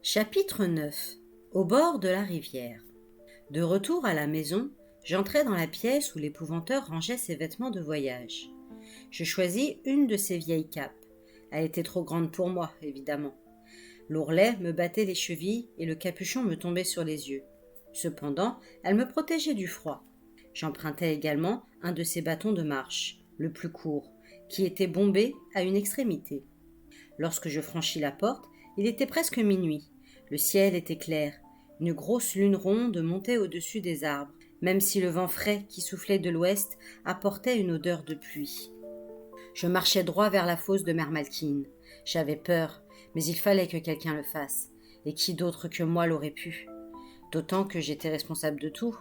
Chapitre 9. Au bord de la rivière. De retour à la maison, j'entrai dans la pièce où l'épouvanteur rangeait ses vêtements de voyage. Je choisis une de ses vieilles capes. Elle était trop grande pour moi, évidemment. L'ourlet me battait les chevilles et le capuchon me tombait sur les yeux. Cependant, elle me protégeait du froid. J'empruntai également un de ses bâtons de marche, le plus court, qui était bombé à une extrémité. Lorsque je franchis la porte, il était presque minuit. Le ciel était clair. Une grosse lune ronde montait au-dessus des arbres, même si le vent frais qui soufflait de l'ouest apportait une odeur de pluie. Je marchais droit vers la fosse de Mère Malkine. J'avais peur, mais il fallait que quelqu'un le fasse. Et qui d'autre que moi l'aurait pu? D'autant que j'étais responsable de tout.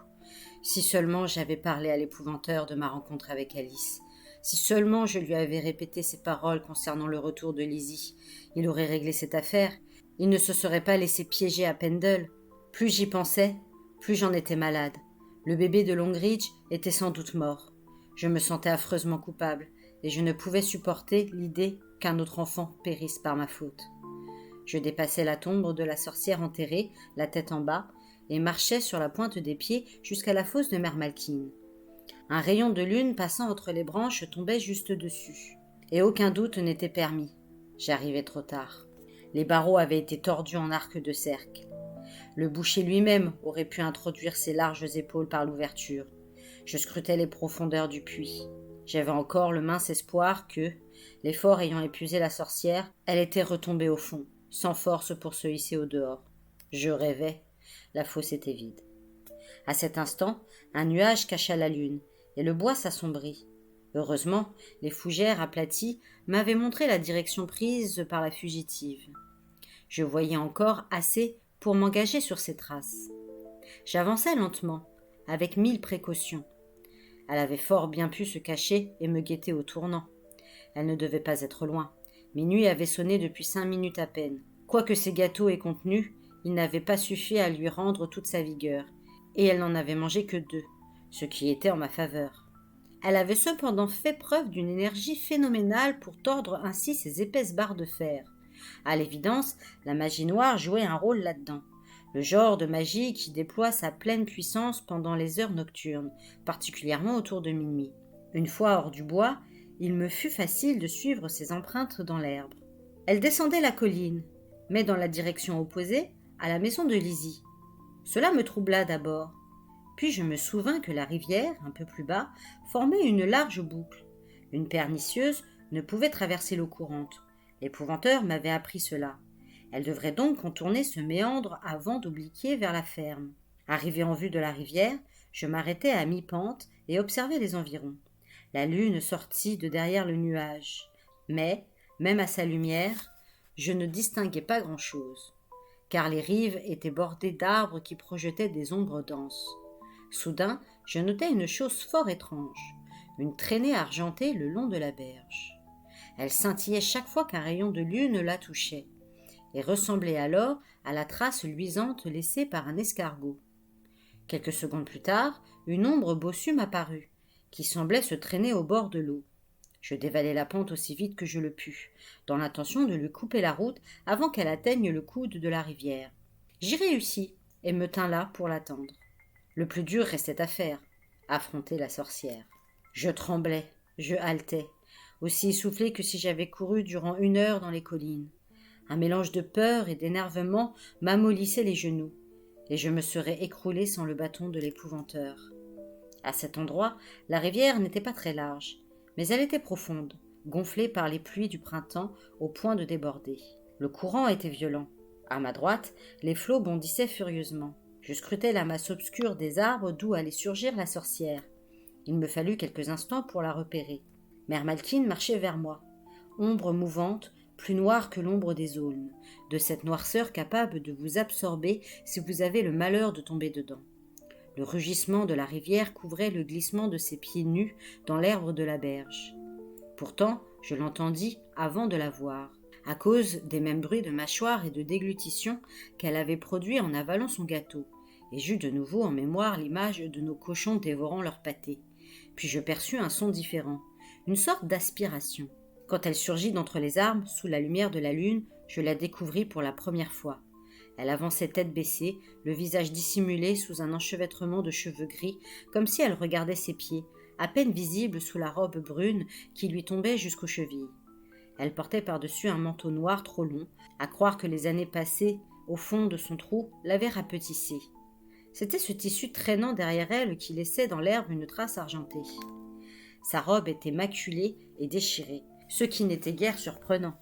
Si seulement j'avais parlé à l'épouvanteur de ma rencontre avec Alice. Si seulement je lui avais répété ces paroles concernant le retour de Lizzie, il aurait réglé cette affaire. Il ne se serait pas laissé piéger à Pendle. Plus j'y pensais, plus j'en étais malade. Le bébé de Longridge était sans doute mort. Je me sentais affreusement coupable, et je ne pouvais supporter l'idée qu'un autre enfant périsse par ma faute. Je dépassais la tombe de la sorcière enterrée, la tête en bas, et marchais sur la pointe des pieds jusqu'à la fosse de Mère Malkine. Un rayon de lune passant entre les branches tombait juste dessus, et aucun doute n'était permis. J'arrivais trop tard. Les barreaux avaient été tordus en arc de cercle. Le boucher lui-même aurait pu introduire ses larges épaules par l'ouverture. Je scrutais les profondeurs du puits. J'avais encore le mince espoir que, l'effort ayant épuisé la sorcière, elle était retombée au fond, sans force pour se hisser au dehors. Je rêvais. La fosse était vide. À cet instant, un nuage cacha la lune, et le bois s'assombrit. Heureusement, les fougères aplaties m'avaient montré la direction prise par la fugitive. Je voyais encore assez pour m'engager sur ses traces. J'avançais lentement, avec 1000 précautions. Elle avait fort bien pu se cacher et me guetter au tournant. Elle ne devait pas être loin. Minuit avait sonné depuis 5 minutes à peine. Quoique ses gâteaux aient contenu, ils n'avaient pas suffi à lui rendre toute sa vigueur, et elle n'en avait mangé que 2, ce qui était en ma faveur. Elle avait cependant fait preuve d'une énergie phénoménale pour tordre ainsi ses épaisses barres de fer. À l'évidence, la magie noire jouait un rôle là-dedans. Le genre de magie qui déploie sa pleine puissance pendant les heures nocturnes, particulièrement autour de minuit. Une fois hors du bois, il me fut facile de suivre ses empreintes dans l'herbe. Elle descendait la colline, mais dans la direction opposée à la maison de Lizzie. Cela me troubla d'abord. Puis je me souvins que la rivière, un peu plus bas, formait une large boucle. Une pernicieuse ne pouvait traverser l'eau courante. L'épouvanteur m'avait appris cela. Elle devrait donc contourner ce méandre avant d'obliquer vers la ferme. Arrivé en vue de la rivière, je m'arrêtai à mi-pente et observai les environs. La lune sortit de derrière le nuage. Mais, même à sa lumière, je ne distinguais pas grand-chose, car les rives étaient bordées d'arbres qui projetaient des ombres denses. Soudain, je notai une chose fort étrange, une traînée argentée le long de la berge. Elle scintillait chaque fois qu'un rayon de lune la touchait, et ressemblait alors à la trace luisante laissée par un escargot. Quelques secondes plus tard, une ombre bossue m'apparut, qui semblait se traîner au bord de l'eau. Je dévalai la pente aussi vite que je le pus, dans l'intention de lui couper la route avant qu'elle atteigne le coude de la rivière. J'y réussis, et me tins là pour l'attendre. Le plus dur restait à faire, affronter la sorcière. Je tremblais, je haletais, aussi essoufflé que si j'avais couru durant 1 heure dans les collines. Un mélange de peur et d'énervement m'amollissait les genoux, et je me serais écroulé sans le bâton de l'épouvanteur. À cet endroit, la rivière n'était pas très large, mais elle était profonde, gonflée par les pluies du printemps au point de déborder. Le courant était violent. À ma droite, les flots bondissaient furieusement. Je scrutais la masse obscure des arbres d'où allait surgir la sorcière. Il me fallut quelques instants pour la repérer. Mère Malkine marchait vers moi, ombre mouvante, plus noire que l'ombre des aulnes, de cette noirceur capable de vous absorber si vous avez le malheur de tomber dedans. Le rugissement de la rivière couvrait le glissement de ses pieds nus dans l'herbe de la berge. Pourtant, je l'entendis avant de la voir, à cause des mêmes bruits de mâchoire et de déglutition qu'elle avait produits en avalant son gâteau, et j'eus de nouveau en mémoire l'image de nos cochons dévorant leur pâté. Puis je perçus un son différent, une sorte d'aspiration. Quand elle surgit d'entre les arbres, sous la lumière de la lune, je la découvris pour la première fois. Elle avançait tête baissée, le visage dissimulé sous un enchevêtrement de cheveux gris, comme si elle regardait ses pieds, à peine visibles sous la robe brune qui lui tombait jusqu'aux chevilles. Elle portait par-dessus un manteau noir trop long, à croire que les années passées au fond de son trou l'avaient rapetissé. C'était ce tissu traînant derrière elle qui laissait dans l'herbe une trace argentée. Sa robe était maculée et déchirée, ce qui n'était guère surprenant.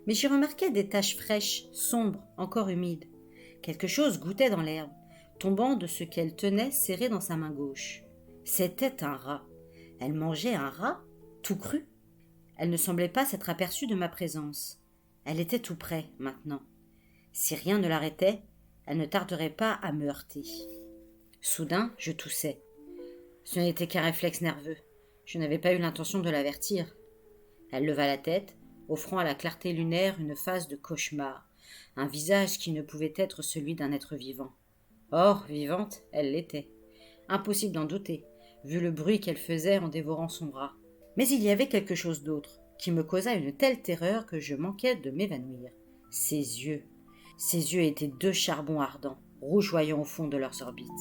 Mais j'y remarquais des taches fraîches, sombres, encore humides. Quelque chose goûtait dans l'herbe, tombant de ce qu'elle tenait serré dans sa main gauche. C'était un rat. Elle mangeait un rat, tout cru. Elle ne semblait pas s'être aperçue de ma présence. Elle était tout près, maintenant. Si rien ne l'arrêtait, elle ne tarderait pas à me heurter. Soudain, je toussai. Ce n'était qu'un réflexe nerveux. Je n'avais pas eu l'intention de l'avertir. Elle leva la tête, offrant à la clarté lunaire une face de cauchemar, un visage qui ne pouvait être celui d'un être vivant. Or, vivante, elle l'était. Impossible d'en douter, vu le bruit qu'elle faisait en dévorant son rat. Mais il y avait quelque chose d'autre, qui me causa une telle terreur que je manquais de m'évanouir. Ses yeux. Ses yeux étaient deux charbons ardents, rougeoyant au fond de leurs orbites.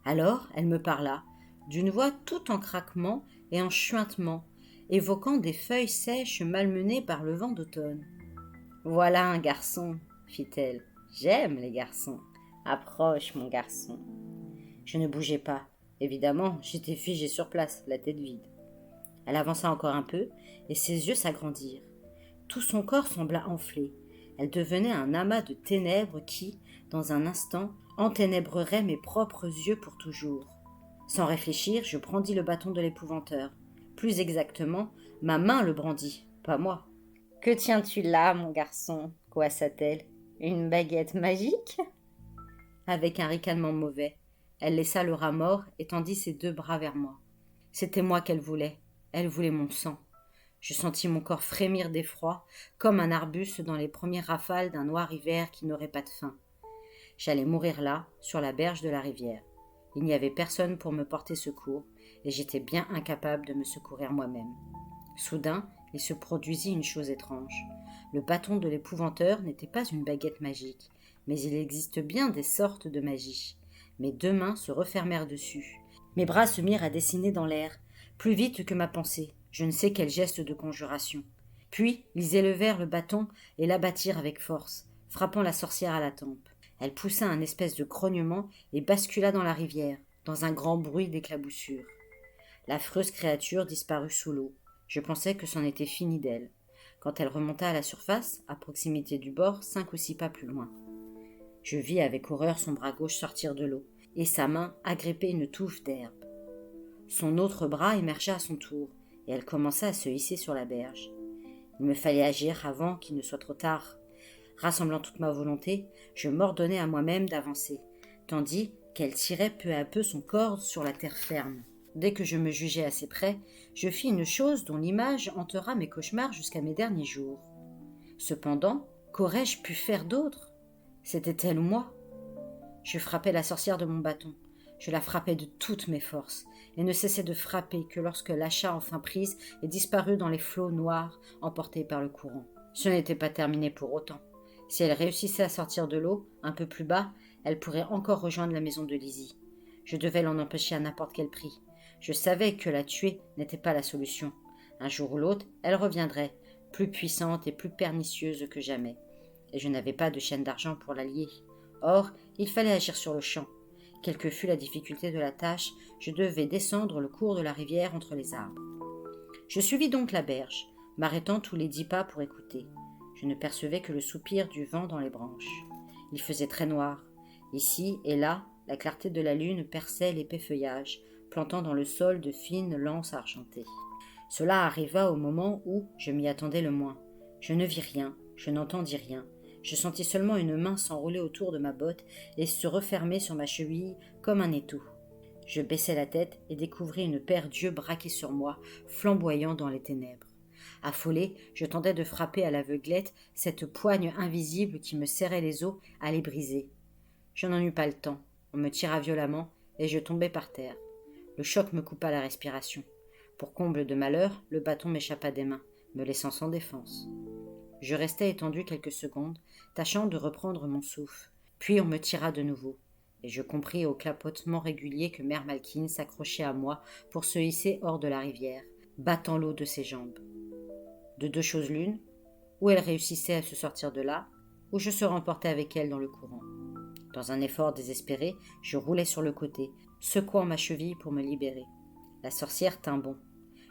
Alors, elle me parla, d'une voix tout en craquement et en chuintement, évoquant des feuilles sèches malmenées par le vent d'automne. « Voilà un garçon, fit-elle. J'aime les garçons. Approche, mon garçon. » Je ne bougeais pas. Évidemment, j'étais figée sur place, la tête vide. Elle avança encore un peu, et ses yeux s'agrandirent. Tout son corps sembla enfler. Elle devenait un amas de ténèbres qui, dans un instant, enténébrerait mes propres yeux pour toujours. Sans réfléchir, je brandis le bâton de l'épouvanteur. Plus exactement, ma main le brandit, pas moi. « Que tiens-tu là, mon garçon » coassa-t-elle. « Une baguette magique ?» Avec un ricanement mauvais, elle laissa le rat mort et tendit ses deux bras vers moi. C'était moi qu'elle voulait. Elle voulait mon sang. Je sentis mon corps frémir d'effroi, comme un arbuste dans les premières rafales d'un noir hiver qui n'aurait pas de fin. J'allais mourir là, sur la berge de la rivière. Il n'y avait personne pour me porter secours, et j'étais bien incapable de me secourir moi-même. Soudain, il se produisit une chose étrange. Le bâton de l'épouvanteur n'était pas une baguette magique, mais il existe bien des sortes de magie. Mes deux mains se refermèrent dessus. Mes bras se mirent à dessiner dans l'air, plus vite que ma pensée, je ne sais quel geste de conjuration. Puis, ils élevèrent le bâton et l'abattirent avec force, frappant la sorcière à la tempe. Elle poussa un espèce de grognement et bascula dans la rivière, dans un grand bruit d'éclaboussure. L'affreuse créature disparut sous l'eau. Je pensais que c'en était fini d'elle. Quand elle remonta à la surface, à proximité du bord, 5 ou 6 pas plus loin. Je vis avec horreur son bras gauche sortir de l'eau, et sa main agripper une touffe d'herbe. Son autre bras émergea à son tour, et elle commença à se hisser sur la berge. Il me fallait agir avant qu'il ne soit trop tard. Rassemblant toute ma volonté, je m'ordonnai à moi-même d'avancer, tandis qu'elle tirait peu à peu son corps sur la terre ferme. Dès que je me jugeai assez près, je fis une chose dont l'image hantera mes cauchemars jusqu'à mes derniers jours. Cependant, qu'aurais-je pu faire d'autre ? C'était elle ou moi ? Je frappai la sorcière de mon bâton. Je la frappai de toutes mes forces, et ne cessai de frapper que lorsque lâcha enfin prise et disparut dans les flots noirs emportés par le courant. Ce n'était pas terminé pour autant. Si elle réussissait à sortir de l'eau, un peu plus bas, elle pourrait encore rejoindre la maison de Lizzie. Je devais l'en empêcher à n'importe quel prix. Je savais que la tuer n'était pas la solution. Un jour ou l'autre, elle reviendrait, plus puissante et plus pernicieuse que jamais. Et je n'avais pas de chaîne d'argent pour la lier. Or, il fallait agir sur le champ. Quelle que fût la difficulté de la tâche, je devais descendre le cours de la rivière entre les arbres. Je suivis donc la berge, m'arrêtant tous les 10 pas pour écouter. Je ne percevais que le soupir du vent dans les branches. Il faisait très noir. Ici et là, la clarté de la lune perçait l'épais feuillage, plantant dans le sol de fines lances argentées. Cela arriva au moment où je m'y attendais le moins. Je ne vis rien, je n'entendis rien. Je sentis seulement une main s'enrouler autour de ma botte et se refermer sur ma cheville comme un étau. Je baissai la tête et découvris une paire d'yeux braqués sur moi, flamboyant dans les ténèbres. Affolé, je tentais de frapper à l'aveuglette cette poigne invisible qui me serrait les os à les briser. Je n'en eus pas le temps. On me tira violemment et je tombai par terre. Le choc me coupa la respiration. Pour comble de malheur, le bâton m'échappa des mains, me laissant sans défense. Je restai étendu quelques secondes, tâchant de reprendre mon souffle. Puis on me tira de nouveau, et je compris au clapotement régulier que Mère Malkin s'accrochait à moi pour se hisser hors de la rivière, battant l'eau de ses jambes. De deux choses l'une, ou elle réussissait à se sortir de là, ou je serais emporté avec elle dans le courant. Dans un effort désespéré, je roulais sur le côté, secouant ma cheville pour me libérer. La sorcière tint bon.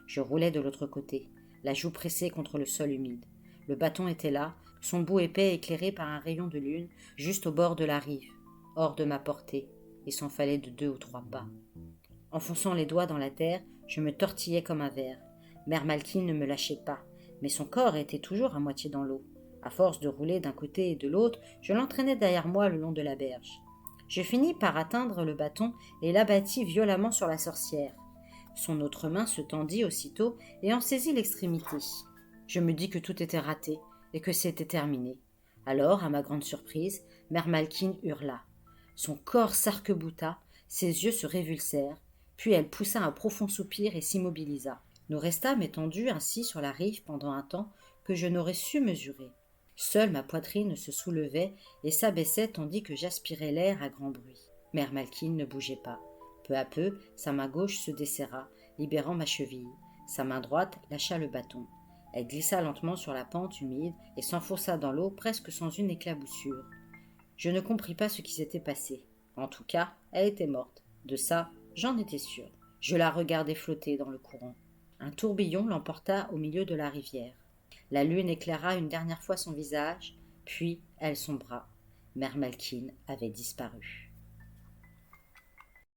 Je roulais de l'autre côté, la joue pressée contre le sol humide. Le bâton était là, son bout épais éclairé par un rayon de lune, juste au bord de la rive, hors de ma portée. Il s'en fallait de 2 ou 3 pas. Enfonçant les doigts dans la terre, je me tortillais comme un ver. Mère Malkin ne me lâchait pas, mais son corps était toujours à moitié dans l'eau. À force de rouler d'un côté et de l'autre, je l'entraînais derrière moi le long de la berge. Je finis par atteindre le bâton et l'abattis violemment sur la sorcière. Son autre main se tendit aussitôt et en saisit l'extrémité. Je me dis que tout était raté et que c'était terminé. Alors, à ma grande surprise, Mère Malkin hurla. Son corps s'arc-bouta, ses yeux se révulsèrent, puis elle poussa un profond soupir et s'immobilisa. Nous restâmes étendus ainsi sur la rive pendant un temps que je n'aurais su mesurer. Seule ma poitrine se soulevait et s'abaissait tandis que j'aspirais l'air à grand bruit. Mère Malkin ne bougeait pas. Peu à peu, sa main gauche se desserra, libérant ma cheville. Sa main droite lâcha le bâton. Elle glissa lentement sur la pente humide et s'enfonça dans l'eau presque sans une éclaboussure. Je ne compris pas ce qui s'était passé. En tout cas, elle était morte. De ça, j'en étais sûr. Je la regardais flotter dans le courant. Un tourbillon l'emporta au milieu de la rivière. La lune éclaira une dernière fois son visage, puis elle sombra. Mère Malkin avait disparu.